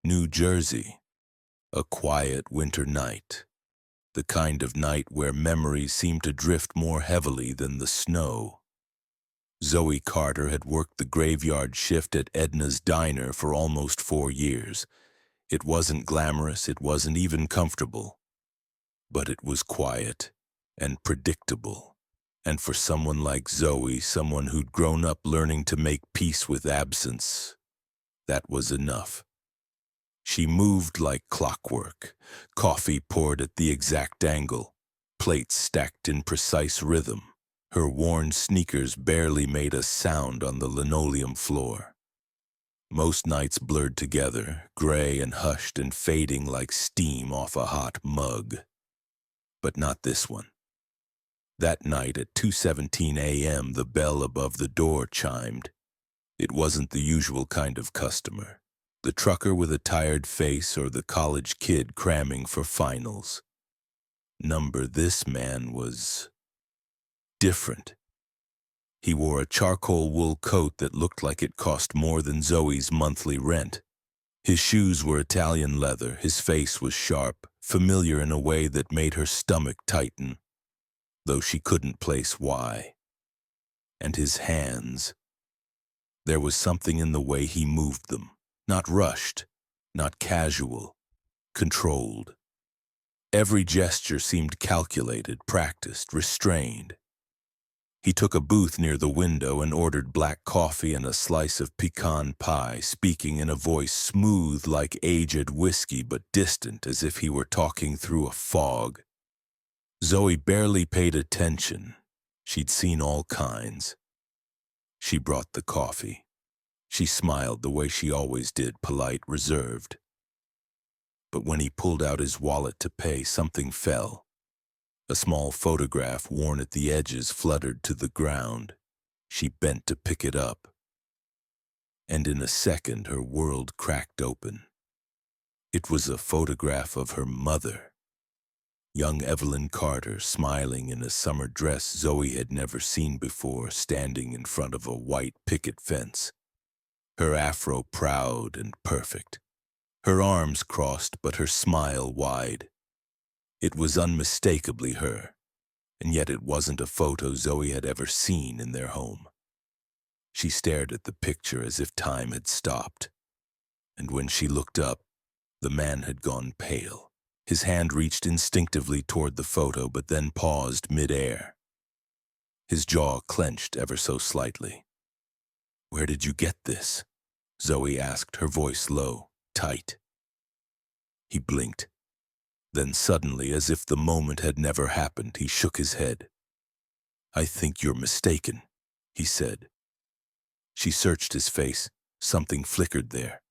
New Jersey, a quiet winter night, the kind of night where memories seem to drift more heavily than the snow. Zoe Carter had worked the graveyard shift at Edna's Diner for almost 4 years. It wasn't glamorous, it wasn't even comfortable, but it was quiet and predictable. And for someone like Zoe, someone who'd grown up learning to make peace with absence, that was enough. She moved like clockwork, coffee poured at the exact angle, plates stacked in precise rhythm. Her worn sneakers barely made a sound on the linoleum floor. Most nights blurred together, gray and hushed and fading like steam off a hot mug. But not this one. That night at 2:17 a.m., the bell above the door chimed. It wasn't the usual kind of customer, the trucker with a tired face or the college kid cramming for finals. This man was different. He wore a charcoal wool coat that looked like it cost more than Zoe's monthly rent. His shoes were Italian leather, his face was sharp, familiar in a way that made her stomach tighten, though she couldn't place why. And his hands. There was something in the way he moved them, not rushed, not casual, controlled. Every gesture seemed calculated, practiced, restrained. He took a booth near the window and ordered black coffee and a slice of pecan pie, speaking in a voice smooth like aged whiskey but distant, as if he were talking through a fog. Zoe barely paid attention. She'd seen all kinds. She brought the coffee. She smiled the way she always did, polite, reserved. But when he pulled out his wallet to pay, something fell. A small photograph worn at the edges fluttered to the ground. She bent to pick it up. And in a second, her world cracked open. It was a photograph of her mother. Young Evelyn Carter, smiling in a summer dress Zoe had never seen before, standing in front of a white picket fence. Her afro proud and perfect. Her arms crossed, but her smile wide. It was unmistakably her, and yet it wasn't a photo Zoe had ever seen in their home. She stared at the picture as if time had stopped, and when she looked up, the man had gone pale. His hand reached instinctively toward the photo, but then paused mid-air. His jaw clenched ever so slightly. "Where did you get this?" Zoe asked, her voice low, tight. He blinked. Then suddenly, as if the moment had never happened, he shook his head. "I think you're mistaken," he said. She searched his face. Something flickered there.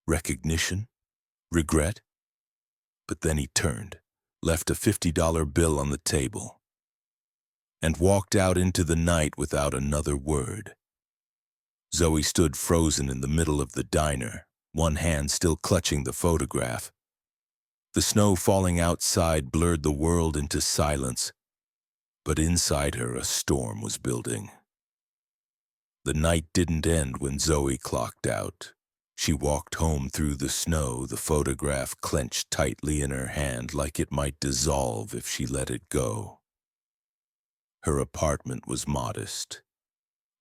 Recognition? Regret? But then he turned, left a $50 bill on the table, and walked out into the night without another word. Zoe stood frozen in the middle of the diner, one hand still clutching the photograph. The snow falling outside blurred the world into silence, but inside her a storm was building. The night didn't end when Zoe clocked out. She walked home through the snow, the photograph clenched tightly in her hand like it might dissolve if she let it go. Her apartment was modest.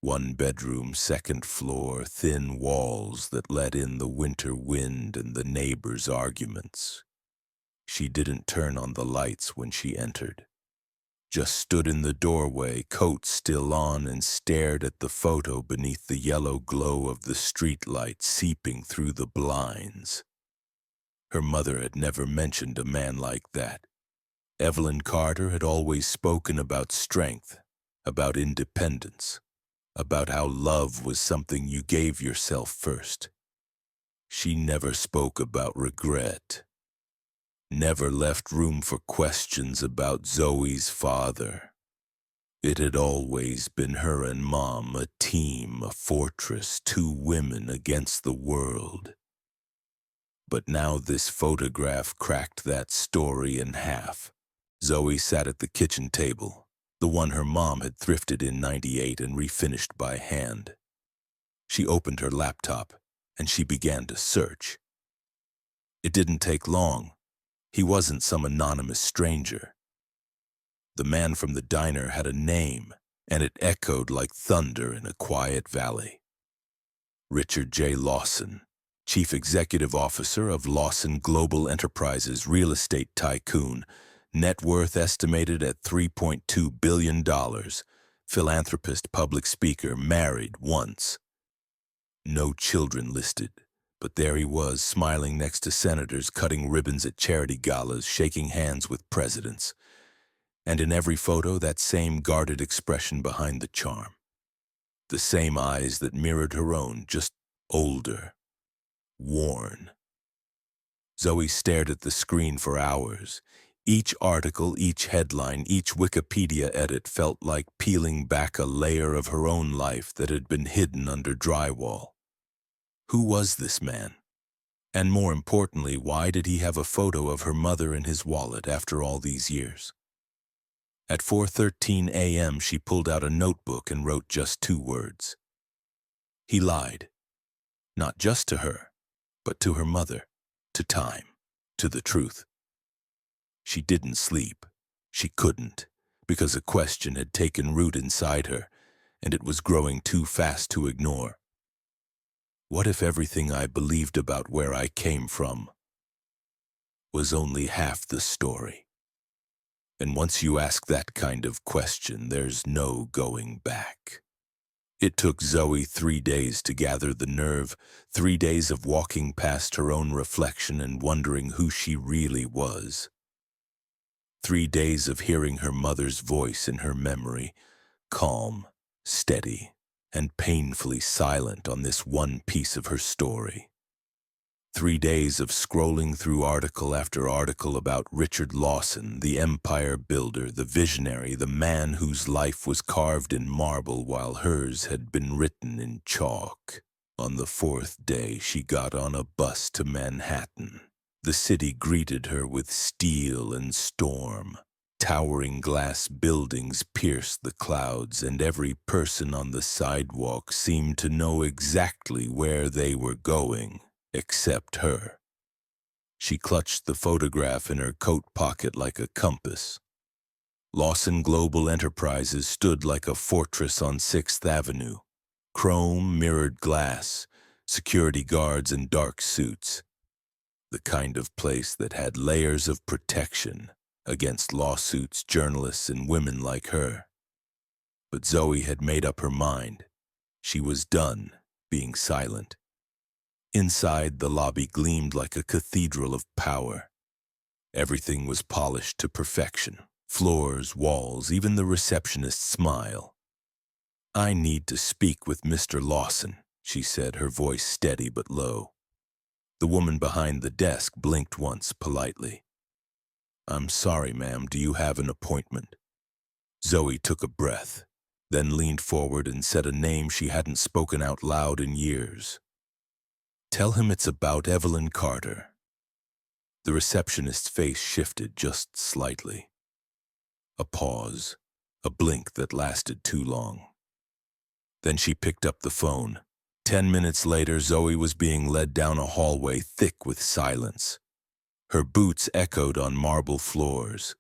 One bedroom, second floor, thin walls that let in the winter wind and the neighbors' arguments. She didn't turn on the lights when she entered. Just stood in the doorway, coat still on, and stared at the photo beneath the yellow glow of the streetlight seeping through the blinds. Her mother had never mentioned a man like that. Evelyn Carter had always spoken about strength, about independence, about how love was something you gave yourself first. She never spoke about regret. Never left room for questions about Zoe's father. It had always been her and Mom, a team, a fortress, two women against the world. But now this photograph cracked that story in half. Zoe sat at the kitchen table, the one her mom had thrifted in '98 and refinished by hand. She opened her laptop, and she began to search. It didn't take long. He wasn't some anonymous stranger. The man from the diner had a name, and it echoed like thunder in a quiet valley. Richard J. Lawson, Chief Executive Officer of Lawson Global Enterprises, real estate tycoon, net worth estimated at $3.2 billion, philanthropist, public speaker, married once. No children listed, but there he was, smiling next to senators, cutting ribbons at charity galas, shaking hands with presidents. And in every photo, that same guarded expression behind the charm. The same eyes that mirrored her own, just older, worn. Zoe stared at the screen for hours. Each article, each headline, each Wikipedia edit felt like peeling back a layer of her own life that had been hidden under drywall. Who was this man? And more importantly, why did he have a photo of her mother in his wallet after all these years? At 4:13 a.m., she pulled out a notebook and wrote just 2 words. He lied. Not just to her, but to her mother, to time, to the truth. She didn't sleep. She couldn't, because a question had taken root inside her, and it was growing too fast to ignore. What if everything I believed about where I came from was only half the story? And once you ask that kind of question, there's no going back. It took Zoe 3 days to gather the nerve, 3 days of walking past her own reflection and wondering who she really was. 3 days of hearing her mother's voice in her memory, calm, steady, and painfully silent on this one piece of her story. 3 days of scrolling through article after article about Richard Lawson, the empire builder, the visionary, the man whose life was carved in marble while hers had been written in chalk. On the 4th day, she got on a bus to Manhattan. The city greeted her with steel and storm. Towering glass buildings pierced the clouds, and every person on the sidewalk seemed to know exactly where they were going. Except her. She clutched the photograph in her coat pocket like a compass. Lawson Global Enterprises stood like a fortress on 6th Avenue. Chrome, mirrored glass, security guards in dark suits. The kind of place that had layers of protection against lawsuits, journalists, and women like her. But Zoe had made up her mind. She was done being silent. Inside, the lobby gleamed like a cathedral of power. Everything was polished to perfection. Floors, walls, even the receptionist's smile. "I need to speak with Mr. Lawson," she said, her voice steady but low. The woman behind the desk blinked once politely. "I'm sorry, ma'am, do you have an appointment?" Zoe took a breath, then leaned forward and said a name she hadn't spoken out loud in years. "Tell him it's about Evelyn Carter." The receptionist's face shifted just slightly. A pause, a blink that lasted too long. Then she picked up the phone. 10 minutes later, Zoe was being led down a hallway thick with silence. Her boots echoed on marble floors.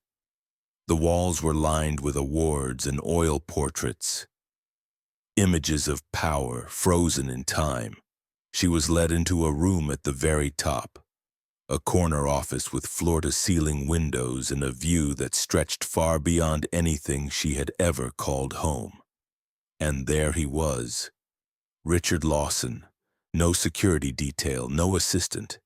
The walls were lined with awards and oil portraits. Images of power frozen in time. She was led into a room at the very top, a corner office with floor-to-ceiling windows and a view that stretched far beyond anything she had ever called home. And there he was, Richard Lawson, no security detail, no assistant,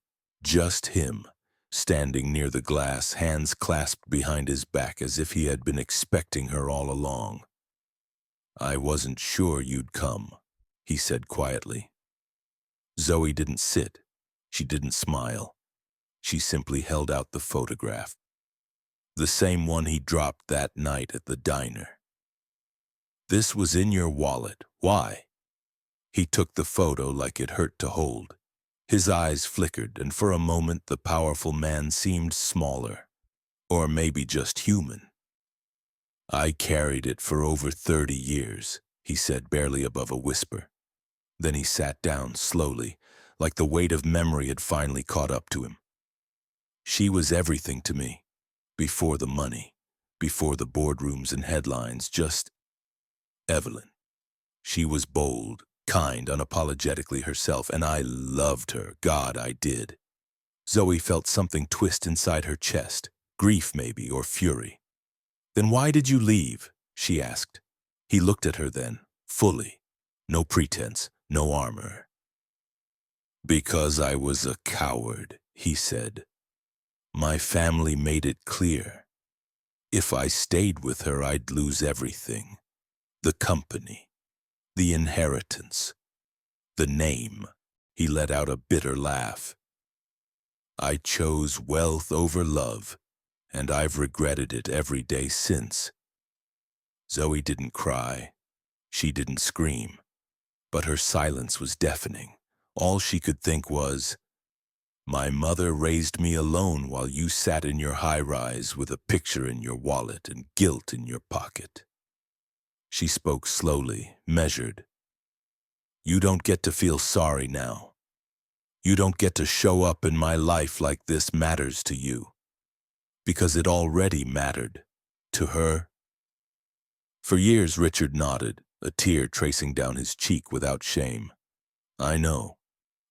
just him, standing near the glass, hands clasped behind his back as if he had been expecting her all along. "I wasn't sure you'd come," he said quietly. Zoe didn't sit. She didn't smile. She simply held out the photograph. The same one he dropped that night at the diner. "This was in your wallet. Why?" He took the photo like it hurt to hold. His eyes flickered, and for a moment the powerful man seemed smaller. Or maybe just human. "I carried it for over 30 years, he said, barely above a whisper. Then he sat down slowly, like the weight of memory had finally caught up to him. She was everything to me. Before the money, before the boardrooms and headlines, just Evelyn. She was bold, kind, unapologetically herself, and I loved her. God, I did. Zoe felt something twist inside her chest, grief maybe, or fury. "Then why did you leave?" she asked. He looked at her then, fully. No pretense, no armor. "Because I was a coward," he said. "My family made it clear. If I stayed with her, I'd lose everything. The company, the inheritance, the name." He let out a bitter laugh. "I chose wealth over love, and I've regretted it every day since." Zoe didn't cry. She didn't scream. But her silence was deafening. All she could think was, "My mother raised me alone while you sat in your high-rise with a picture in your wallet and guilt in your pocket." She spoke slowly, measured. "You don't get to feel sorry now. You don't get to show up in my life like this matters to you. Because it already mattered. To her." For years Richard nodded, a tear tracing down his cheek without shame. "I know,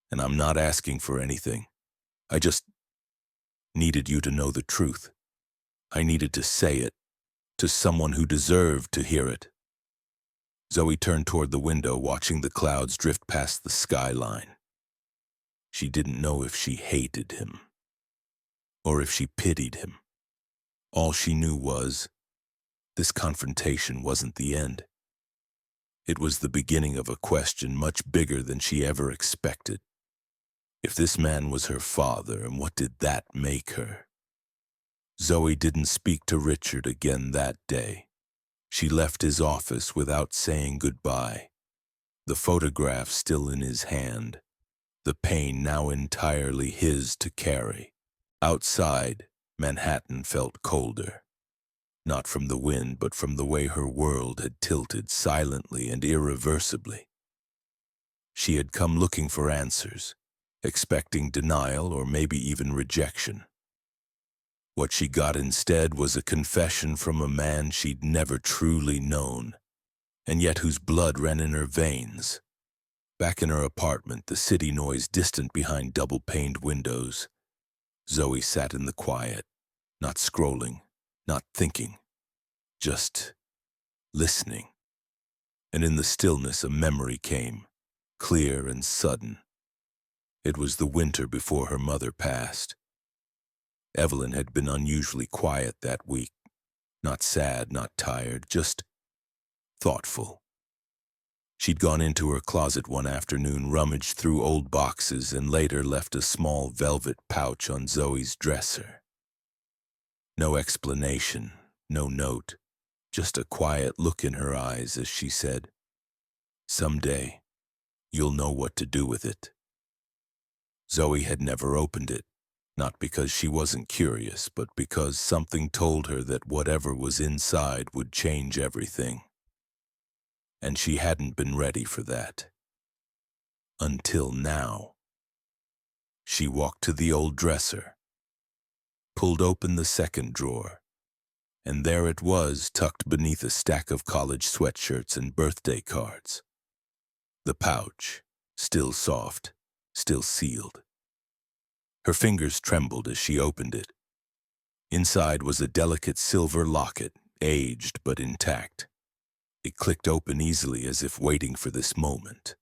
and I'm not asking for anything. I just needed you to know the truth. I needed to say it, to someone who deserved to hear it." Zoe turned toward the window, watching the clouds drift past the skyline. She didn't know if she hated him, or if she pitied him. All she knew was, this confrontation wasn't the end. It was the beginning of a question much bigger than she ever expected. If this man was her father, and what did that make her? Zoe didn't speak to Richard again that day. She left his office without saying goodbye, the photograph still in his hand, the pain now entirely his to carry. Outside, Manhattan felt colder. Not from the wind, but from the way her world had tilted silently and irreversibly. She had come looking for answers, expecting denial or maybe even rejection. What she got instead was a confession from a man she'd never truly known, and yet whose blood ran in her veins. Back in her apartment, the city noise distant behind double-paned windows, Zoe sat in the quiet, not scrolling, not thinking, just listening. And in the stillness a memory came, clear and sudden. It was the winter before her mother passed. Evelyn had been unusually quiet that week, not sad, not tired, just thoughtful. She'd gone into her closet one afternoon, rummaged through old boxes, and later left a small velvet pouch on Zoe's dresser. No explanation, no note, just a quiet look in her eyes as she said, "Someday, you'll know what to do with it." Zoe had never opened it, not because she wasn't curious, but because something told her that whatever was inside would change everything. And she hadn't been ready for that. Until now. She walked to the old dresser, pulled open the second drawer, and there it was, tucked beneath a stack of college sweatshirts and birthday cards. The pouch, still soft, still sealed. Her fingers trembled as she opened it. Inside was a delicate silver locket, aged but intact. It clicked open easily as if waiting for this moment.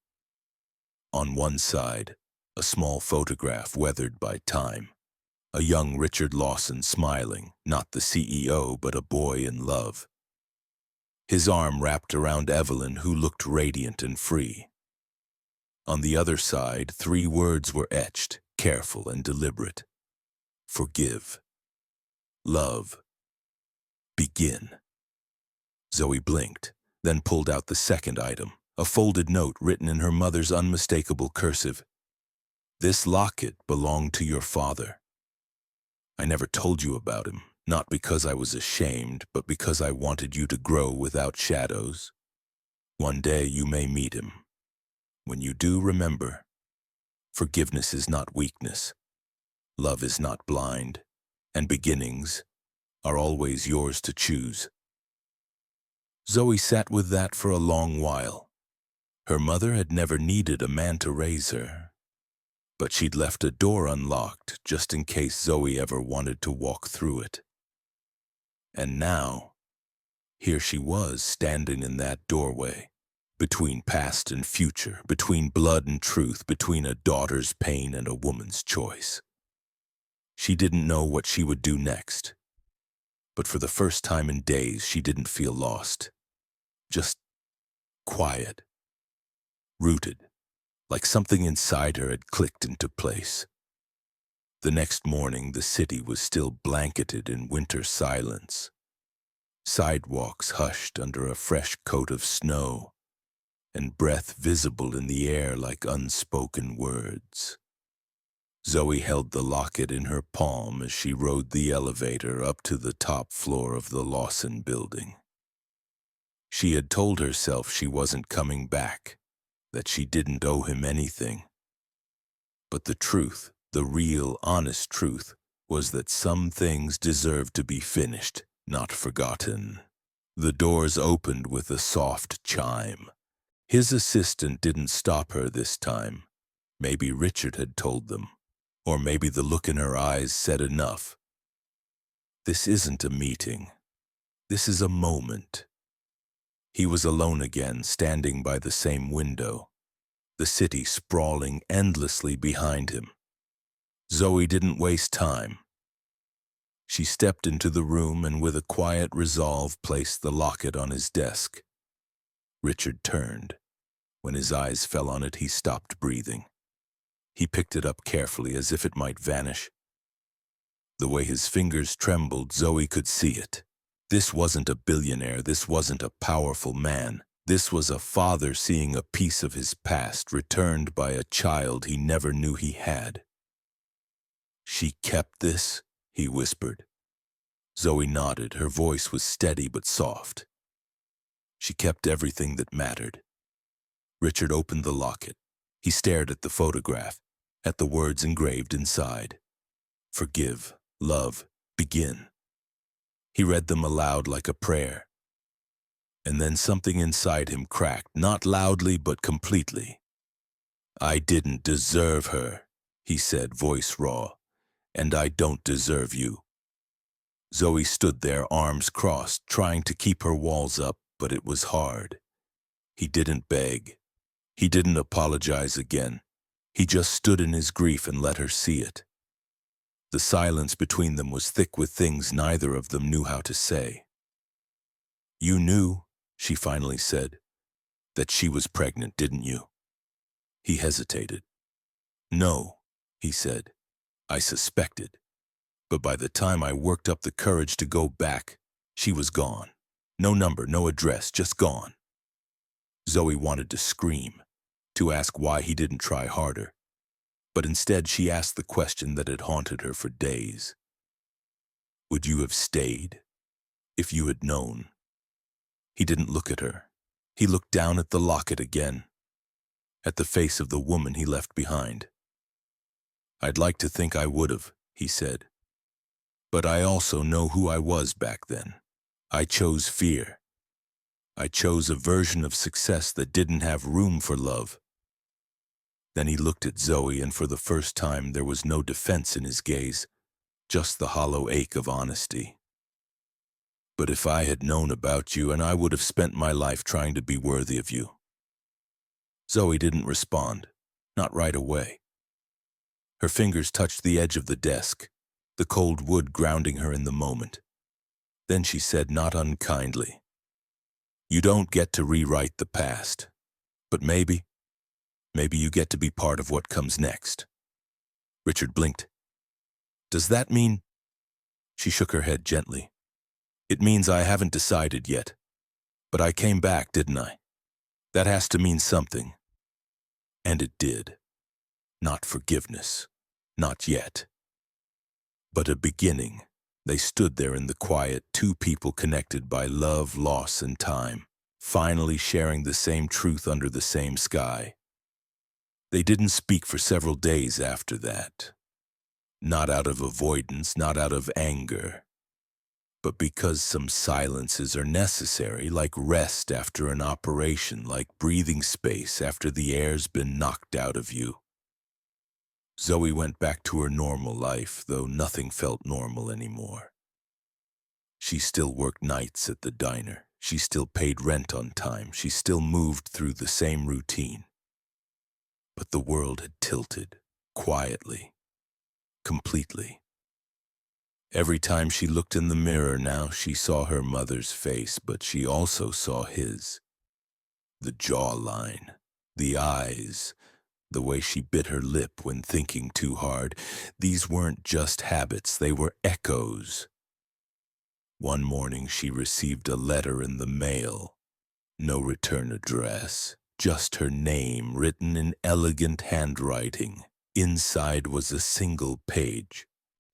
On one side, a small photograph weathered by time. A young Richard Lawson smiling, not the CEO, but a boy in love. His arm wrapped around Evelyn, who looked radiant and free. On the other side, 3 words were etched, careful and deliberate. Forgive. Love. Begin. Zoe blinked, then pulled out the second item, a folded note written in her mother's unmistakable cursive. "This locket belonged to your father. I never told you about him, not because I was ashamed, but because I wanted you to grow without shadows. One day you may meet him. When you do, remember, forgiveness is not weakness. Love is not blind, and beginnings are always yours to choose. Zoe sat with that for a long while. Her mother had never needed a man to raise her, but she'd left a door unlocked just in case Zoe ever wanted to walk through it. And now, here she was standing in that doorway, between past and future, between blood and truth, between a daughter's pain and a woman's choice. She didn't know what she would do next, but for the first time in days she didn't feel lost, just quiet, rooted, like something inside her had clicked into place. The next morning the city was still blanketed in winter silence. Sidewalks hushed under a fresh coat of snow, and breath visible in the air like unspoken words. Zoe held the locket in her palm as she rode the elevator up to the top floor of the Lawson building. She had told herself she wasn't coming back, that she didn't owe him anything. But the truth, the real, honest truth, was that some things deserved to be finished, not forgotten. The doors opened with a soft chime. His assistant didn't stop her this time. Maybe Richard had told them, or maybe the look in her eyes said enough. This isn't a meeting. This is a moment. He was alone again, standing by the same window, the city sprawling endlessly behind him. Zoe didn't waste time. She stepped into the room and with a quiet resolve placed the locket on his desk. Richard turned. When his eyes fell on it, he stopped breathing. He picked it up carefully as if it might vanish. The way his fingers trembled, Zoe could see it. This wasn't a billionaire, this wasn't a powerful man. This was a father seeing a piece of his past returned by a child he never knew he had. "She kept this?" he whispered. Zoe nodded. Her voice was steady but soft. She kept everything that mattered. Richard opened the locket. He stared at the photograph, at the words engraved inside. Forgive, love, begin. He read them aloud like a prayer. And then something inside him cracked, not loudly but completely. "I didn't deserve her," he said, voice raw, "and I don't deserve you." Zoe stood there, arms crossed, trying to keep her walls up, but it was hard. He didn't beg. He didn't apologize again. He just stood in his grief and let her see it. The silence between them was thick with things neither of them knew how to say. "You knew," she finally said, "that she was pregnant, didn't you?" He hesitated. "No," he said, "I suspected. But by the time I worked up the courage to go back, she was gone. No number, no address, just gone." Zoe wanted to scream, to ask why he didn't try harder. But instead she asked the question that had haunted her for days. "Would you have stayed if you had known?" He didn't look at her. He looked down at the locket again, at the face of the woman he left behind. "I'd like to think I would have," he said. "But I also know who I was back then. I chose fear. I chose a version of success that didn't have room for love." Then he looked at Zoe, and for the first time there was no defense in his gaze, just the hollow ache of honesty. "But if I had known about you, and I would have spent my life trying to be worthy of you." Zoe didn't respond, not right away. Her fingers touched the edge of the desk, the cold wood grounding her in the moment. Then she said, not unkindly, "You don't get to rewrite the past, but maybe you get to be part of what comes next." Richard blinked. "Does that mean—" She shook her head gently. "It means I haven't decided yet. But I came back, didn't I? That has to mean something." And it did. Not forgiveness. Not yet. But a beginning. They stood there in the quiet, two people connected by love, loss, and time, finally sharing the same truth under the same sky. They didn't speak for several days after that. Not out of avoidance, not out of anger, but because some silences are necessary, like rest after an operation, like breathing space after the air's been knocked out of you. Zoe went back to her normal life, though nothing felt normal anymore. She still worked nights at the diner. She still paid rent on time. She still moved through the same routine. But the world had tilted, quietly, completely. Every time she looked in the mirror now, she saw her mother's face, but she also saw his. The jawline, the eyes, the way she bit her lip when thinking too hard. These weren't just habits, they were echoes. One morning she received a letter in the mail. No return address, just her name written in elegant handwriting. Inside was a single page.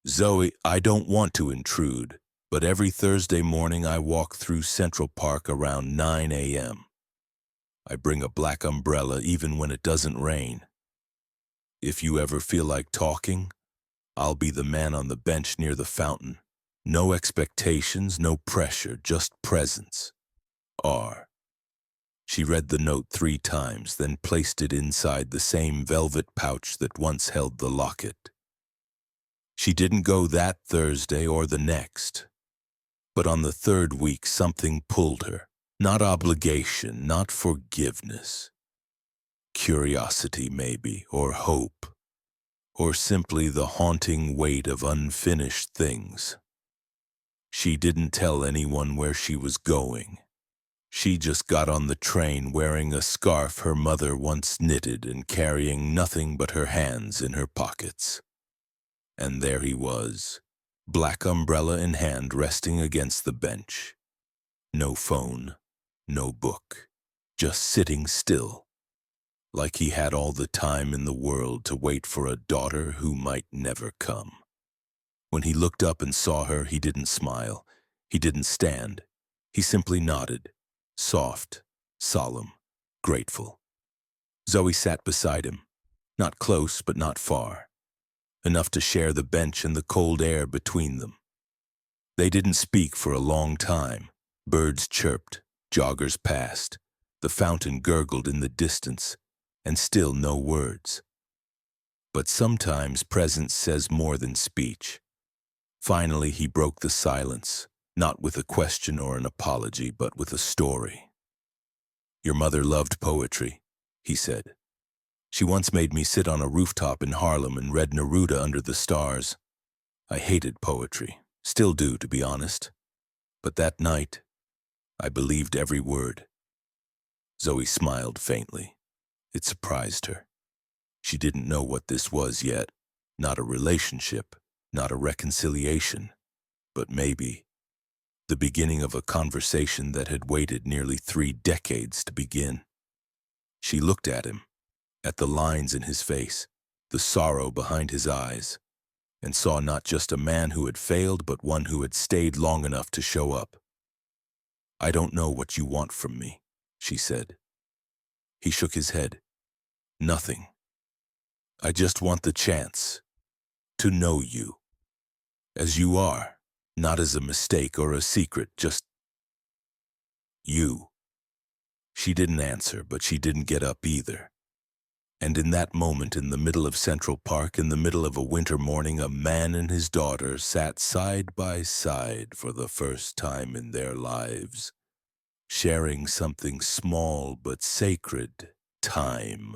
Zoe, I don't want to intrude, but every Thursday morning I walk through Central Park around 9 a.m. I bring a black umbrella even when it doesn't rain. If you ever feel like talking, I'll be the man on the bench near the fountain. No expectations, no pressure, just presence. R. She read the note 3 times, then placed it inside the same velvet pouch that once held the locket. She didn't go that Thursday or the next. But on the 3rd week, something pulled her. Not obligation, not forgiveness. Curiosity, maybe, or hope. Or simply the haunting weight of unfinished things. She didn't tell anyone where she was going. She just got on the train wearing a scarf her mother once knitted and carrying nothing but her hands in her pockets. And there he was, black umbrella in hand, resting against the bench. No phone, no book, just sitting still, like he had all the time in the world to wait for a daughter who might never come. When he looked up and saw her, he didn't smile. He didn't stand. He simply nodded, soft, solemn, grateful. Zoe sat beside him, not close but not far, enough to share the bench and the cold air between them. They didn't speak for a long time. Birds chirped, joggers passed, the fountain gurgled in the distance, and still no words. But sometimes presence says more than speech. Finally, he broke the silence, not with a question or an apology, but with a story. Your mother loved poetry, he said. She once made me sit on a rooftop in Harlem and read Neruda under the stars. I hated poetry, still do, to be honest. But that night, I believed every word. Zoe smiled faintly. It surprised her. She didn't know what this was yet. Not a relationship, not a reconciliation, but maybe the beginning of a conversation that had waited nearly 3 decades to begin. She looked at him, at the lines in his face, the sorrow behind his eyes, and saw not just a man who had failed, but one who had stayed long enough to show up. I don't know what you want from me, she said. He shook his head. Nothing. I just want the chance to know you, as you are, not as a mistake or a secret, just you. She didn't answer, but she didn't get up either. And in that moment, in the middle of Central Park, in the middle of a winter morning, a man and his daughter sat side by side for the first time in their lives, sharing something small but sacred, time.